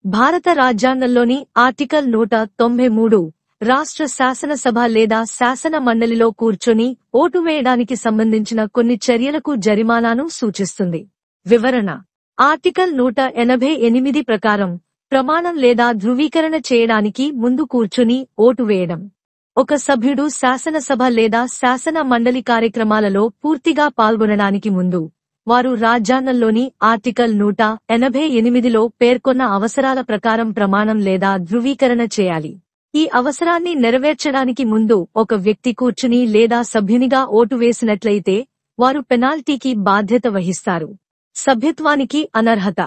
భారత రాజ్యాంగంలోని ఆర్టికల్ 193 రాష్ట్ర శాసనసభ లేదా శాసన మండలిలో కూర్చొని ఓటు వేయడానికి సంబంధించిన కొన్ని చర్యలకు జరిమానాను సూచిస్తుంది. వివరణ: ఆర్టికల్ 188 ప్రకారం ప్రమాణం లేదా ధృవీకరణ చేయడానికి ముందు కూర్చుని ఓటు వేయడం. ఒక సభ్యుడు శాసనసభ లేదా శాసన మండలి కార్యక్రమాలలో పూర్తిగా పాల్గొనడానికి ముందు వారు రాజ్యాంగంలోని ఆర్టికల్ 188లో పేర్కొన్న అవసరాల ప్రకారం ప్రమాణం లేదా ధృవీకరణ చేయాలి. ఈ అవసరాన్ని నెరవేర్చడానికి ముందు ఒక వ్యక్తి కూర్చుని లేదా సభ్యునిగా ఓటు వేసినట్లయితే వారు పెనాల్టీకి బాధ్యత వహిస్తారు. సభ్యత్వానికి అనర్హత: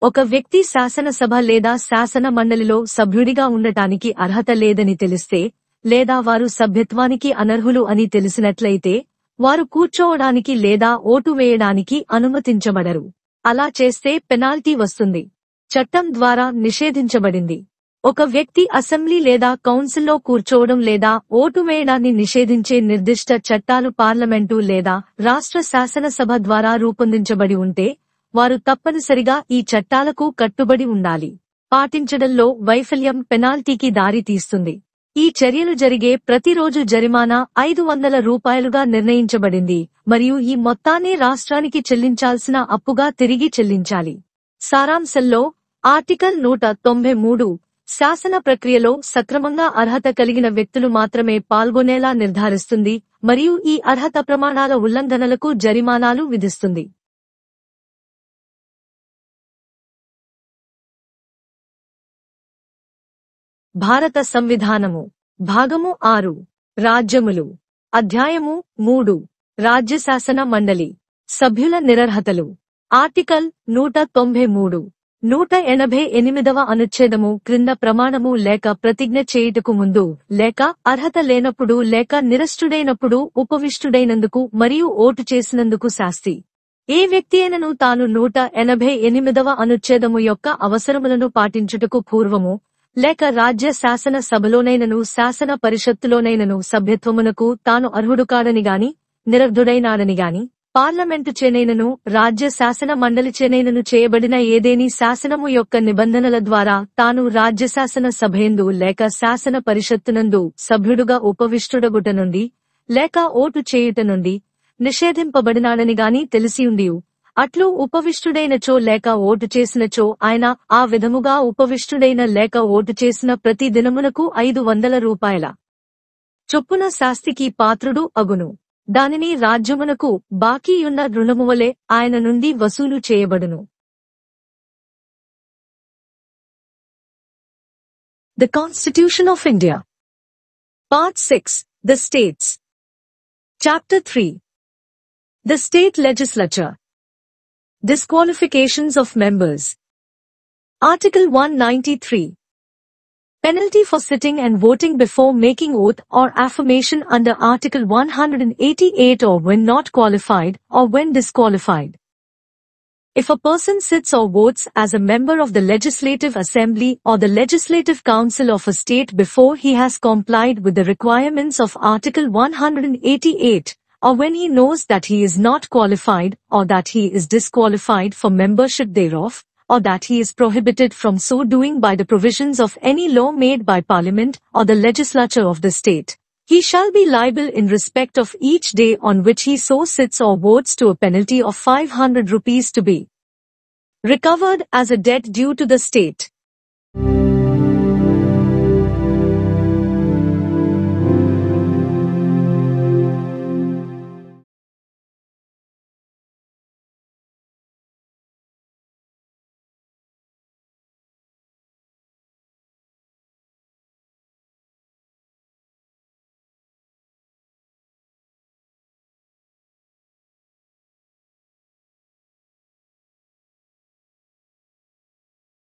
ఒక వ్యక్తి శాసనసభ లేదా శాసన మండలిలో సభ్యుడిగా ఉండటానికి అర్హత లేదని తెలిస్తే లేదా వారు సభ్యత్వానికి అనర్హులు అని తెలిసినట్లయితే వారు కూర్చోవడానికి లేదా ఓటు వేయడానికి అనుమతించబడరు. అలా చేస్తే పెనాల్టీ వస్తుంది. చట్టం ద్వారా నిషేధించబడింది: ఒక వ్యక్తి అసెంబ్లీ లేదా కౌన్సిల్లో కూర్చోవడం లేదా ఓటు వేయడాన్ని నిషేధించే నిర్దిష్ట చట్టాలు పార్లమెంటు లేదా రాష్ట్ర శాసనసభ ద్వారా రూపొందించబడి ఉంటే వారు తప్పనిసరిగా ఈ చట్టాలకు కట్టుబడి ఉండాలి. పాటించడంలో వైఫల్యం పెనాల్టీకి దారి తీస్తుంది. ఈ చర్యలు జరిగే ప్రతిరోజు జరిమానా 500 రూపాయలుగా నిర్ణయించబడింది మరియు ఈ మొత్తాన్ని రాష్ట్రానికి చెల్లించాల్సిన అప్పుగా తిరిగి చెల్లించాలి. సారాంశంలో ఆర్టికల్ 193 శాసన ప్రక్రియలో సక్రమంగా అర్హత కలిగిన వ్యక్తులు మాత్రమే పాల్గొనేలా నిర్ధారిస్తుంది మరియు ఈ అర్హత ప్రమాణాల ఉల్లంఘనలకు జరిమానాలు విధిస్తుంది. భారత సంవిధానము భాగము 6 రాజ్యములు అధ్యాయము 3 రాజ్యశాసన మండలి సభ్యుల నిరర్హతలు ఆర్టికల్ 193 188వ అనుచ్ఛేదము క్రింద ప్రమాణము లేక ప్రతిజ్ఞ చేయుటకు ముందు లేక అర్హత లేనప్పుడు లేక నిరస్తుడైనప్పుడు ఉపవిష్టుడైనందుకు మరియు ఓటు చేసినందుకు శాస్తి. ఏ వ్యక్తి అయినను తాను 188వ అనుచ్ఛేదము యొక్క అవసరములను పాటించుటకు పూర్వము లేక రాజ్య శాసన సభలోనైనను శాసన పరిషత్తులోనైనను సభ్యత్వమునకు తాను అర్హుడు కాడనిగాని నిరర్ధుడైనాడనిగాని పార్లమెంటు చేనైనను రాజ్య శాసన మండలి చేనైనను చేయబడిన ఏదేని శాసనము యొక్క నిబంధనల ద్వారా తాను రాజ్యశాసన సభయందు లేక శాసన పరిషత్తునందు సభ్యుడుగా ఉపవిష్టుడగుట నుండి లేక ఓటు చేయుట నుండి నిషేధింపబడినాడనిగాని తెలిసియుండియు అట్లు ఉపవిష్టుడైనచో లేక ఓటు చేసినచో ఆయన ఆ విధముగా ఉపవిష్టుడైన లేక ఓటు చేసిన ప్రతి దినమునకు 500 రూపాయల చొప్పున శాస్తికి పాత్రుడు అగును. దానిని రాజ్యమునకు బాకీయున్న రుణమువలె ఆయన నుండి వసూలు చేయబడును. The Constitution of India. Part 6. The States. Chapter 3. The State Legislature. Disqualifications of members. Article 193. Penalty for sitting and voting before making oath or affirmation under Article 188 or when not qualified or when disqualified. If a person sits or votes as a member of the Legislative Assembly or the Legislative Council of a state before he has complied with the requirements of Article 188, or when he knows that he is not qualified or that he is disqualified for membership thereof, or that he is prohibited from so doing by the provisions of any law made by Parliament or the legislature of the state, he shall be liable in respect of each day on which he so sits or votes to a penalty of 500 rupees to be recovered as a debt due to the state.